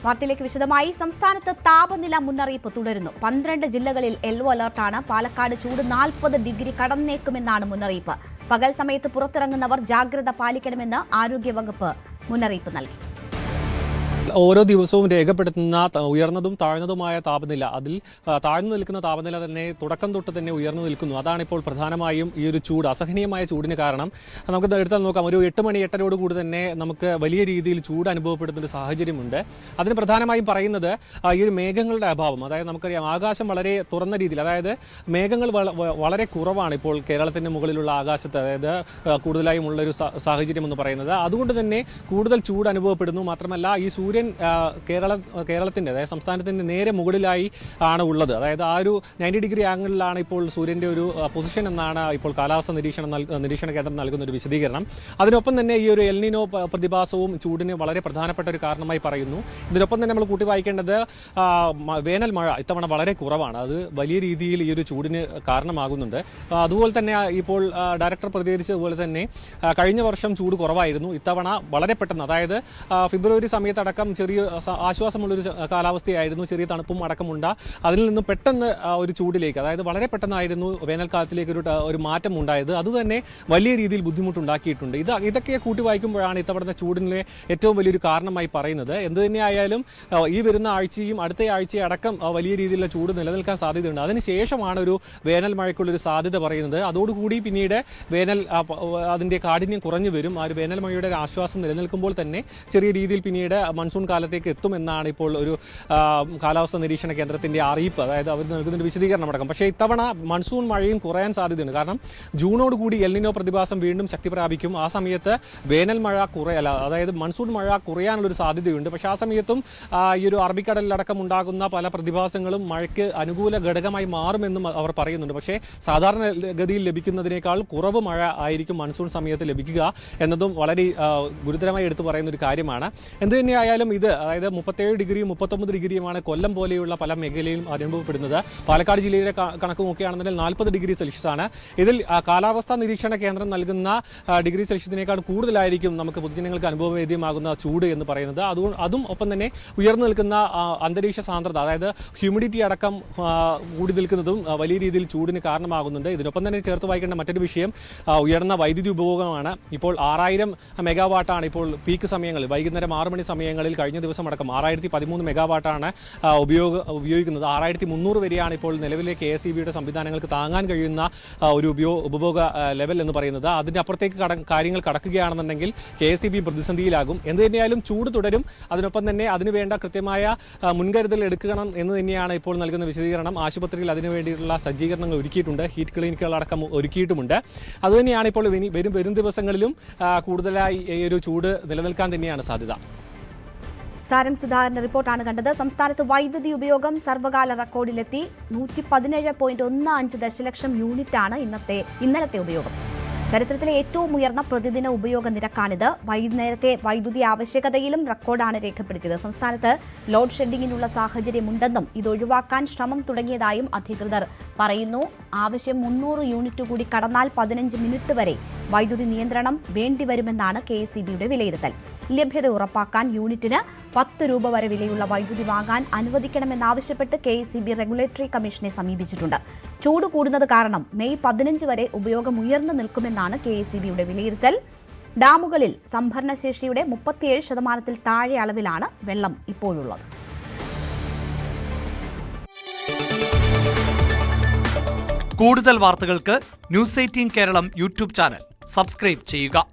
വാർത്തയിലേക്ക് വിശദമായി. സംസ്ഥാനത്ത് താപനില മുന്നറിയിപ്പ് തുടരുന്നു. 12 ജില്ലകളിൽ യെല്ലോ അലർട്ടാണ്. പാലക്കാട് ചൂട് 40 ഡിഗ്രി കടന്നേക്കുമെന്നാണ് മുന്നറിയിപ്പ്. പകൽ സമയത്ത് പുറത്തിറങ്ങുന്നവർ ജാഗ്രത പാലിക്കണമെന്ന് ആരോഗ്യവകുപ്പ് മുന്നറിയിപ്പ് നൽകി. ഓരോ ദിവസവും രേഖപ്പെടുത്തുന്ന ഉയർന്നതും താഴ്ന്നതുമായ താപനില, അതിൽ താഴ്ന്നു നിൽക്കുന്ന താപനില തന്നെ തുടക്കം തൊട്ട് തന്നെ ഉയർന്നു നിൽക്കുന്നു. അതാണിപ്പോൾ പ്രധാനമായും ഈ ഒരു ചൂട്, അസഹനീയമായ ചൂടിന് കാരണം. നമുക്ക് എടുത്താൽ നോക്കാം, ഒരു 8 മണി 8:30 കൂടി തന്നെ നമുക്ക് വലിയ രീതിയിൽ ചൂട് അനുഭവപ്പെടുന്ന ഒരു സാഹചര്യമുണ്ട്. അതിന് പ്രധാനമായും പറയുന്നത് ഈ ഒരു മേഘങ്ങളുടെ അഭാവം. അതായത് നമുക്കറിയാം, ആകാശം വളരെ തുറന്ന രീതിയിൽ, അതായത് മേഘങ്ങൾ വളരെ കുറവാണ് ഇപ്പോൾ കേരളത്തിൻ്റെ മുകളിലുള്ള ആകാശത്ത്, അതായത് കൂടുതലായും ഉള്ളൊരു സാഹചര്യം എന്ന് പറയുന്നത്. അതുകൊണ്ട് തന്നെ കൂടുതൽ ചൂട് അനുഭവപ്പെടുന്നു. മാത്രമല്ല, ഈ സൂര്യൻ കേരളത്തിൻ്റെ, അതായത് സംസ്ഥാനത്തിൻ്റെ നേരെ മുകളിലായി ആണ് ഉള്ളത്. അതായത് ആ ഒരു 90 ഡിഗ്രി ആംഗിളിലാണ് ഇപ്പോൾ സൂര്യൻ്റെ ഒരു പൊസിഷൻ എന്നാണ് ഇപ്പോൾ കാലാവസ്ഥ നിരീക്ഷണ കേന്ദ്രം നൽകുന്ന ഒരു വിശദീകരണം. അതിനൊപ്പം തന്നെ ഈ ഒരു എൽ നിനോ പ്രതിഭാസവും ചൂടിന് വളരെ പ്രധാനപ്പെട്ട ഒരു കാരണമായി പറയുന്നു. ഇതിനൊപ്പം തന്നെ നമ്മൾ കൂട്ടി വായിക്കേണ്ടത് വേനൽ മഴ ഇത്തവണ വളരെ കുറവാണ്. അത് വലിയ രീതിയിൽ ഈ ഒരു ചൂടിന് കാരണമാകുന്നുണ്ട്. അതുപോലെ തന്നെ ഇപ്പോൾ ഡയറക്ടർ പ്രതികരിച്ചതുപോലെ തന്നെ കഴിഞ്ഞ വർഷം ചൂട് കുറവായിരുന്നു. ഇത്തവണ വളരെ പെട്ടെന്ന്, അതായത് ഫെബ്രുവരി സമയത്തടക്കം ചെറിയ ആശ്വാസമുള്ളൊരു കാലാവസ്ഥയായിരുന്നു, ചെറിയ തണുപ്പും അടക്കമുണ്ട്. അതിൽ നിന്ന് പെട്ടെന്ന് ഒരു ചൂടിലേക്ക്, അതായത് വളരെ പെട്ടെന്നായിരുന്നു വേനൽക്കാലത്തിലേക്ക് ഒരു മാറ്റം ഉണ്ടായത്. അതുതന്നെ വലിയ രീതിയിൽ ബുദ്ധിമുട്ടുണ്ടാക്കിയിട്ടുണ്ട്. ഇതൊക്കെ കൂട്ടി വായിക്കുമ്പോഴാണ് ഇത്തവണത്തെ ചൂടിനെ ഏറ്റവും വലിയൊരു കാരണമായി പറയുന്നത്. എന്ത് തന്നെയായാലും ഈ വരുന്ന ആഴ്ചയും അടുത്ത ആഴ്ചയും അടക്കം വലിയ രീതിയിലുള്ള ചൂട് നിലനിൽക്കാൻ സാധ്യതയുണ്ട്. അതിനുശേഷമാണ് ഒരു വേനൽ മഴയ്ക്കുള്ളൊരു സാധ്യത പറയുന്നത്. അതോടുകൂടി പിന്നീട് അതിൻ്റെ കാഠിന്യം കുറഞ്ഞു വരും. ആ ഒരു വേനൽ മഴയുടെ ആശ്വാസം നിലനിൽക്കുമ്പോൾ തന്നെ ചെറിയ രീതിയിൽ പിന്നീട് മൺസൂൺ കാലത്തേക്ക് എത്തുമെന്നാണ് ഇപ്പോൾ ഒരു കാലാവസ്ഥ നിരീക്ഷണ കേന്ദ്രത്തിൻ്റെ അറിയിപ്പ്. അതായത് അവർ നൽകുന്ന വിശദീകരണം അടക്കം. പക്ഷേ ഇത്തവണ മൺസൂൺ മഴയും കുറയാൻ സാധ്യതയുണ്ട്. കാരണം ജൂണോടുകൂടി എൽ നിനോ പ്രതിഭാസം വീണ്ടും ശക്തി പ്രാപിക്കും. ആ സമയത്ത് വേനൽ മഴ അതായത് മൺസൂൺ മഴ കുറയാനുള്ളൊരു സാധ്യതയുണ്ട്. പക്ഷേ ആ സമയത്തും ഈ ഒരു അറബിക്കടലിലടക്കം ഉണ്ടാകുന്ന പല പ്രതിഭാസങ്ങളും മഴയ്ക്ക് അനുകൂല ഘടകമായി മാറുമെന്നും അവർ പറയുന്നുണ്ട്. പക്ഷേ സാധാരണ ഗതിയിൽ ലഭിക്കുന്നതിനേക്കാൾ കുറവ് മഴ ആയിരിക്കും മൺസൂൺ സമയത്ത് ലഭിക്കുക എന്നതും വളരെ ഗുരുതരമായി എടുത്തു പറയുന്ന ഒരു കാര്യമാണ്. എന്ത് തന്നെയായാലും ഇത്, അതായത് 37 ഡിഗ്രിയും 39 ഡിഗ്രിയുമാണ് കൊല്ലം പോലെയുള്ള പല മേഖലയിലും അനുഭവപ്പെടുന്നത്. പാലക്കാട് ജില്ലയുടെ കണക്ക് നോക്കുകയാണെന്നുണ്ടെങ്കിൽ 40 ഡിഗ്രി സെൽഷ്യസ് ആണ്. ഇതിൽ കാലാവസ്ഥാ നിരീക്ഷണ കേന്ദ്രം നൽകുന്ന ഡിഗ്രി സെൽഷ്യസിനേക്കാൾ കൂടുതലായിരിക്കും നമുക്ക് പൊതുജനങ്ങൾക്ക് അനുഭവവേദ്യമാകുന്ന ചൂട് എന്ന് പറയുന്നത്. അതും ഒപ്പം തന്നെ ഉയർന്നു നിൽക്കുന്ന അന്തരീക്ഷ സാന്ദ്രത, അതായത് ഹ്യൂമിഡിറ്റി അടക്കം കൂടി നിൽക്കുന്നതും വലിയ രീതിയിൽ ചൂടിന് കാരണമാകുന്നുണ്ട്. ഇതിനൊപ്പം തന്നെ ചേർത്ത് വായിക്കേണ്ട മറ്റൊരു വിഷയം ഉയർന്ന വൈദ്യുതി ഉപഭോഗമാണ്. ഇപ്പോൾ 6000 മെഗാവാട്ടാണ് ഇപ്പോൾ പീക്ക് സമയങ്ങളിൽ, വൈകുന്നേരം 6 മണി സമയങ്ങളിൽ കഴിഞ്ഞ ദിവസം അടക്കം 6013 മെഗാവാട്ടാണ് ഉപയോഗിക്കുന്നത്. 6300 വരെയാണ് ഇപ്പോൾ നിലവിലെ KSEBയുടെ സംവിധാനങ്ങൾക്ക് താങ്ങാൻ കഴിയുന്ന ഒരു ഉപഭോഗ ലെവൽ എന്ന് പറയുന്നത്. അതിൻ്റെ അപ്പുറത്തേക്ക് കാര്യങ്ങൾ കടക്കുകയാണെന്നുണ്ടെങ്കിൽ KSEB പ്രതിസന്ധിയിലാകും. എന്ത് തന്നെയായാലും ചൂട് തുടരും. അതിനൊപ്പം തന്നെ അതിനുവേണ്ട കൃത്യമായ മുൻകരുതൽ എടുക്കണം എന്ന് തന്നെയാണ് ഇപ്പോൾ നൽകുന്ന വിശദീകരണം. ആശുപത്രിയിൽ അതിനുവേണ്ടിയിട്ടുള്ള സജ്ജീകരണങ്ങൾ ഒരുക്കിയിട്ടുണ്ട്. ഹീറ്റ് ക്ലിനിക്കുകൾ അടക്കം ഒരുക്കിയിട്ടുമുണ്ട്. അതുതന്നെയാണ് ഇപ്പോൾ വരും ദിവസങ്ങളിലും കൂടുതലായി ഈ ഒരു ചൂട് നിലനിൽക്കാൻ തന്നെയാണ് സാധ്യത. സാരൻ സുധാകരന്റെ റിപ്പോർട്ടാണ് കണ്ടത്. സംസ്ഥാനത്ത് വൈദ്യുതി ഉപയോഗം സർവ്വകാല റെക്കോർഡിലെത്തി. 117.15 ദശലക്ഷം യൂണിറ്റാണ് ഇന്നലത്തെ ഉപയോഗം. ചരിത്രത്തിലെ ഏറ്റവും ഉയർന്ന പ്രതിദിന ഉപയോഗ നിരക്കാണിത്. വൈകുന്നേരത്തെ വൈദ്യുതി ആവശ്യകതയിലും റെക്കോർഡാണ് രേഖപ്പെടുത്തിയത്. സംസ്ഥാനത്ത് ലോഡ് ഷെഡിങ്ങിനുള്ള സാഹചര്യമുണ്ടെന്നും ഇത് ഒഴിവാക്കാൻ ശ്രമം തുടങ്ങിയതായും അധികൃതർ പറയുന്നു. ആവശ്യം 300 യൂണിറ്റ് കൂടി കടന്നാൽ 15 മിനിറ്റ് വരെ വൈദ്യുതി നിയന്ത്രണം വേണ്ടിവരുമെന്നാണ് KSEBയുടെ വിലയിരുത്തൽ. ലഭ്യത ഉറപ്പാക്കാൻ യൂണിറ്റിന് 10 രൂപ വരെ വിലയുള്ള വൈദ്യുതി വാങ്ങാൻ അനുവദിക്കണമെന്നാവശ്യപ്പെട്ട് KSEB റെഗുലേറ്ററി കമ്മീഷനെ സമീപിച്ചിട്ടുണ്ട്. ചൂട് കൂടുന്നത് കാരണം മെയ് 15 വരെ ഉപയോഗം ഉയർന്നു നിൽക്കുമെന്നാണ് KSEBയുടെ വിലയിരുത്തൽ. ഡാമുകളിൽ സംഭരണശേഷിയുടെ 37% താഴെ അളവിലാണ് വെള്ളം ഇപ്പോഴുള്ളത്. കൂടുതൽ വാർത്തകൾക്ക് News 18 Keralam YouTube channel subscribe ചെയ്യുക.